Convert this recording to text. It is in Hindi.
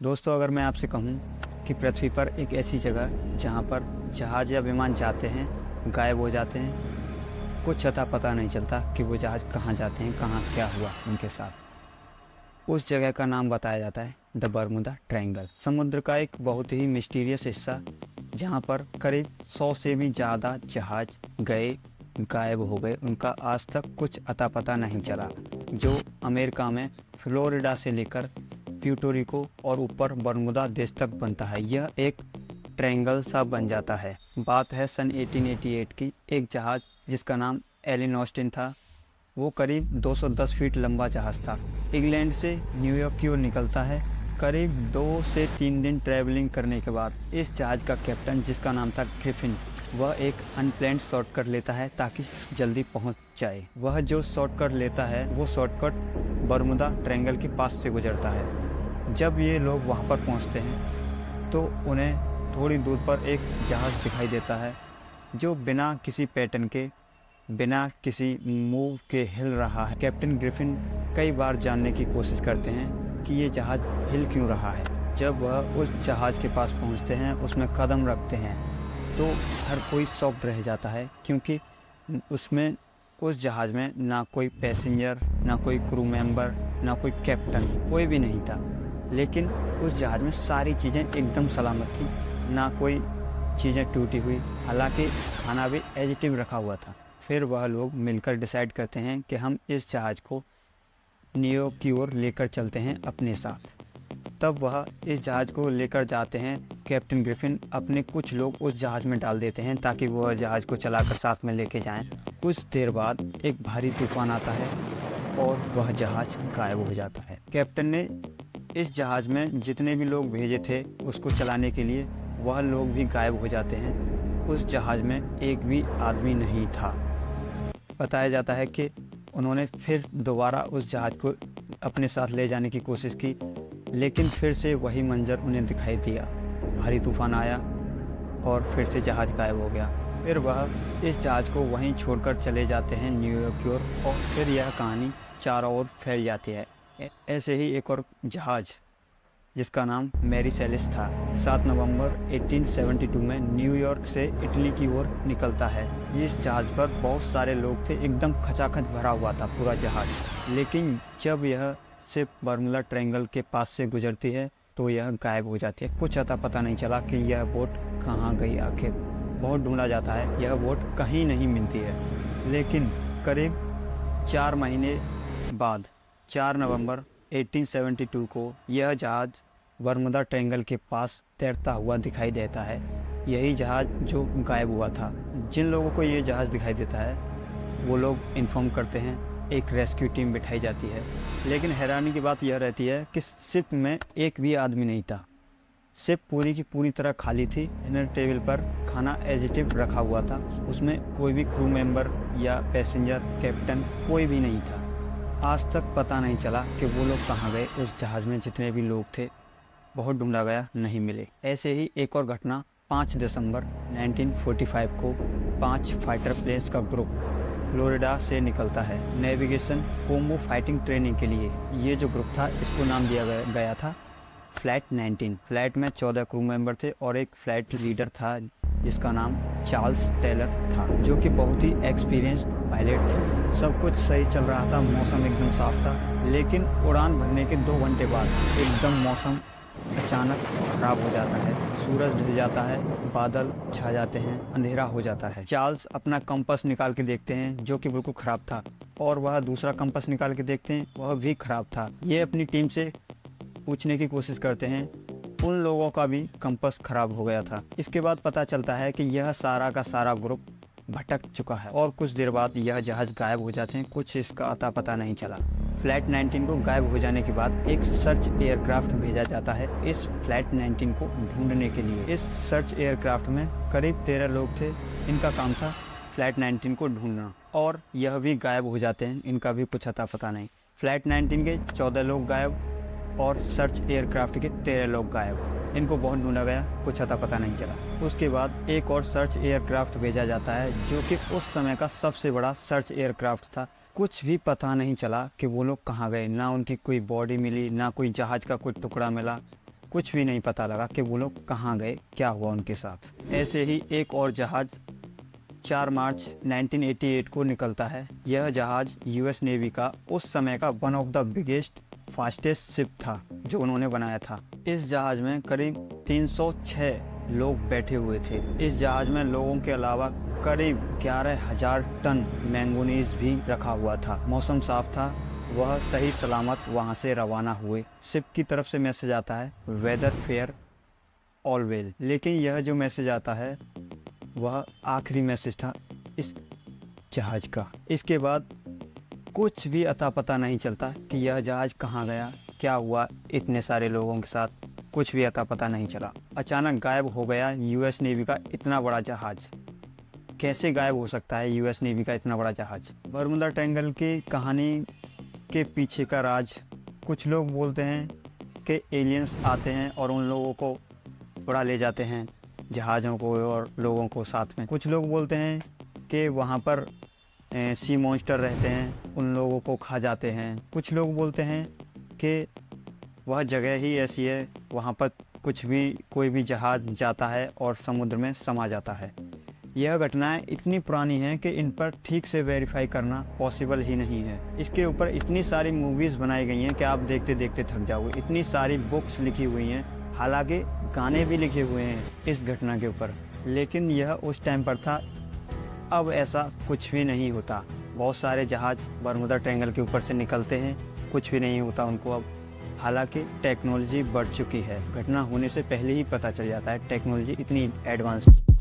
दोस्तों, अगर मैं आपसे कहूँ कि पृथ्वी पर एक ऐसी जगह जहाँ पर जहाज़ या विमान जाते हैं, गायब हो जाते हैं, कुछ अता पता नहीं चलता कि वो जहाज़ कहाँ जाते हैं, कहाँ क्या हुआ उनके साथ, उस जगह का नाम बताया जाता है द बर्मुदा ट्रायंगल। समुद्र का एक बहुत ही मिस्टीरियस हिस्सा जहाँ पर करीब 100 से भी ज़्यादा जहाज़ गए, गायब हो गए, उनका आज तक कुछ अता पता नहीं चला। जो अमेरिका में फ्लोरिडा से लेकर प्यूर्टो और ऊपर बर्मुदा देश तक बनता है, यह एक ट्रायंगल सा बन जाता है। बात है सन 1888 की। एक जहाज़ जिसका नाम एलिन ऑस्टिन था, वो करीब 210 फीट लंबा जहाज़ था। इंग्लैंड से न्यूयॉर्क की ओर निकलता है। करीब 2 से 3 दिन ट्रैवलिंग करने के बाद इस जहाज़ का कैप्टन, जिसका नाम था ग्रिफिन, वह एक अनप्लान्ड शॉर्टकट लेता है ताकि जल्दी पहुंच जाए। वह जो शॉर्टकट लेता है वो शॉर्टकट बर्मुदा ट्रायंगल के पास से गुजरता है। जब ये लोग वहाँ पर पहुँचते हैं तो उन्हें थोड़ी दूर पर एक जहाज़ दिखाई देता है जो बिना किसी पैटर्न के, बिना किसी मूव के हिल रहा है। कैप्टन ग्रिफिन कई बार जानने की कोशिश करते हैं कि ये जहाज़ हिल क्यों रहा है। जब वह उस जहाज़ के पास पहुंचते हैं, उसमें कदम रखते हैं, तो हर कोई शॉक्ड रह जाता है, क्योंकि उसमें, उस जहाज़ में ना कोई पैसेंजर, ना कोई क्रू मेंबर, ना कोई कैप्टन, कोई भी नहीं था। लेकिन उस जहाज़ में सारी चीज़ें एकदम सलामत थी, ना कोई चीज़ें टूटी हुई, हालांकि खाना भी एज इट इज़ रखा हुआ था। फिर वह लोग मिलकर डिसाइड करते हैं कि हम इस जहाज़ को न्यूयॉर्क की ओर लेकर चलते हैं अपने साथ। तब वह इस जहाज़ को लेकर जाते हैं। कैप्टन ग्रिफिन अपने कुछ लोग उस जहाज़ में डाल देते हैं ताकि वह जहाज़ को चलाकर साथ में लेके जाएं। कुछ देर बाद एक भारी तूफान आता है और वह जहाज़ गायब हो जाता है। कैप्टन ने इस जहाज़ में जितने भी लोग भेजे थे उसको चलाने के लिए, वह लोग भी गायब हो जाते हैं। उस जहाज़ में एक भी आदमी नहीं था। बताया जाता है कि उन्होंने फिर दोबारा उस जहाज़ को अपने साथ ले जाने की कोशिश की, लेकिन फिर से वही मंजर उन्हें दिखाई दिया। भारी तूफान आया और फिर से जहाज़ गायब हो गया। फिर वह इस जहाज़ को वहीं छोड़कर चले जाते हैं न्यूयॉर्क की ओर, और फिर यह कहानी चारों ओर फैल जाती है। ऐसे ही एक और जहाज़ जिसका नाम मैरी सेलिस था, 7 नवंबर 1872 में न्यूयॉर्क से इटली की ओर निकलता है। इस जहाज़ पर बहुत सारे लोग थे, एकदम खचाखच भरा हुआ था पूरा जहाज़। लेकिन जब यह सिर्फ बर्मुदा ट्रायंगल के पास से गुजरती है तो यह गायब हो जाती है। कुछ अता पता नहीं चला कि यह बोट कहाँ गई आखिर। बहुत ढूंढा जाता है, यह बोट कहीं नहीं मिलती है। लेकिन करीब 4 महीने बाद 4 नवंबर 1872 को यह जहाज़ बर्मुदा ट्रायंगल के पास तैरता हुआ दिखाई देता है। यही जहाज़ जो गायब हुआ था। जिन लोगों को ये जहाज़ दिखाई देता है वो लोग इन्फॉर्म करते हैं, एक रेस्क्यू टीम बिठाई जाती है। लेकिन हैरानी की बात यह रहती है कि शिप में एक भी आदमी नहीं था। शिप पूरी की पूरी तरह खाली थी। डिनर टेबल पर खाना एज इट इज़ रखा हुआ था, उसमें कोई भी क्रू मेंबर या पैसेंजर, कैप्टन, कोई भी नहीं था। आज तक पता नहीं चला कि वो लोग कहाँ गए। उस जहाज़ में जितने भी लोग थे, बहुत ढूंढा गया, नहीं मिले। ऐसे ही एक और घटना 5 दिसंबर 1945 को 5 फाइटर प्लेन्स का ग्रुप फ्लोरिडा से निकलता है नेविगेशन कोम्बो फाइटिंग ट्रेनिंग के लिए। ये जो ग्रुप था, इसको नाम दिया गया था फ्लाइट 19। फ्लाइट में 14 क्रू मेंबर थे और एक फ्लाइट लीडर था जिसका नाम चार्ल्स टेलर था, जो कि बहुत ही एक्सपीरियंस्ड पायलट थे। सब कुछ सही चल रहा था, मौसम एकदम साफ था। लेकिन उड़ान भरने के 2 घंटे बाद एकदम मौसम अचानक खराब हो जाता है। सूरज ढल जाता है, बादल छा जाते हैं, अंधेरा हो जाता है। चार्ल्स अपना कंपास निकाल के देखते हैं जो कि बिल्कुल ख़राब था, और वह दूसरा कंपास निकाल के देखते हैं, वह भी ख़राब था। ये अपनी टीम से पूछने की कोशिश करते हैं, उन लोगों का भी कंपास ख़राब हो गया था। इसके बाद पता चलता है कि यह सारा का सारा ग्रुप भटक चुका है, और कुछ देर बाद यह जहाज़ गायब हो जाते हैं। कुछ इसका अता पता नहीं चला। फ्लाइट 19 को गायब हो जाने के बाद एक सर्च एयरक्राफ्ट भेजा जाता है इस फ्लाइट 19 को ढूंढने के लिए। इस सर्च एयरक्राफ्ट में करीब 13 लोग थे। इनका काम था फ्लाइट 19 को ढूंढना, और यह भी गायब हो जाते हैं। इनका भी कुछ अता पता नहीं। फ्लाइट 19 के 14 लोग गायब और सर्च एयरक्राफ्ट के 13 लोग गायब। इनको बहुत ढूंढा गया, कुछ अता पता नहीं चला। उसके बाद एक और सर्च एयरक्राफ्ट भेजा जाता है जो कि उस समय का सबसे बड़ा सर्च एयरक्राफ्ट था। कुछ भी पता नहीं चला कि वो लोग कहाँ गए। ना उनकी कोई बॉडी मिली, ना कोई जहाज़ का कोई टुकड़ा मिला, कुछ भी नहीं पता लगा कि वो लोग कहाँ गए, क्या हुआ उनके साथ। ऐसे ही एक और जहाज़ 4 मार्च 1988 को निकलता है। यह जहाज़ यूएस नेवी का उस समय का one of the biggest fastest ship था जो उन्होंने बनाया था। इस जहाज़ में करीब 306 लोग बैठे हुए थे। इस जहाज़ में लोगों के अलावा करीब 11,000 टन मैंगनीज भी रखा हुआ था। मौसम साफ था, वह सही सलामत वहाँ से रवाना हुए। शिप की तरफ से मैसेज आता है वेदर फेयर ऑल वेल। लेकिन यह जो मैसेज आता है वह आखिरी मैसेज था इस जहाज़ का। इसके बाद कुछ भी अता पता नहीं चलता कि यह जहाज़ कहाँ गया, क्या हुआ इतने सारे लोगों के साथ, कुछ भी अता पता नहीं चला। अचानक गायब हो गया यूएस नेवी का इतना बड़ा जहाज़। कैसे गायब हो सकता है यूएस नेवी का इतना बड़ा जहाज़? बरमुदा ट्रायंगल की कहानी के पीछे का राज, कुछ लोग बोलते हैं कि एलियंस आते हैं और उन लोगों को उड़ा ले जाते हैं, जहाज़ों को और लोगों को साथ में। कुछ लोग बोलते हैं कि वहाँ पर सी मॉन्स्टर रहते हैं, उन लोगों को खा जाते हैं। कुछ लोग बोलते हैं कि वह जगह ही ऐसी है, वहाँ पर कुछ भी कोई भी जहाज़ जाता है और समुद्र में समा जाता है। यह घटनाएं इतनी पुरानी हैं कि इन पर ठीक से वेरीफाई करना पॉसिबल ही नहीं है। इसके ऊपर इतनी सारी मूवीज़ बनाई गई हैं कि आप देखते देखते थक जाओगे। इतनी सारी बुक्स लिखी हुई हैं, हालांकि गाने भी लिखे हुए हैं इस घटना के ऊपर। लेकिन यह उस टाइम पर था, अब ऐसा कुछ भी नहीं होता। बहुत सारे जहाज़ बरमुदा ट्रायंगल के ऊपर से निकलते हैं, कुछ भी नहीं होता उनको अब। हालांकि टेक्नोलॉजी बढ़ चुकी है, घटना होने से पहले ही पता चल जाता है, टेक्नोलॉजी इतनी एडवांस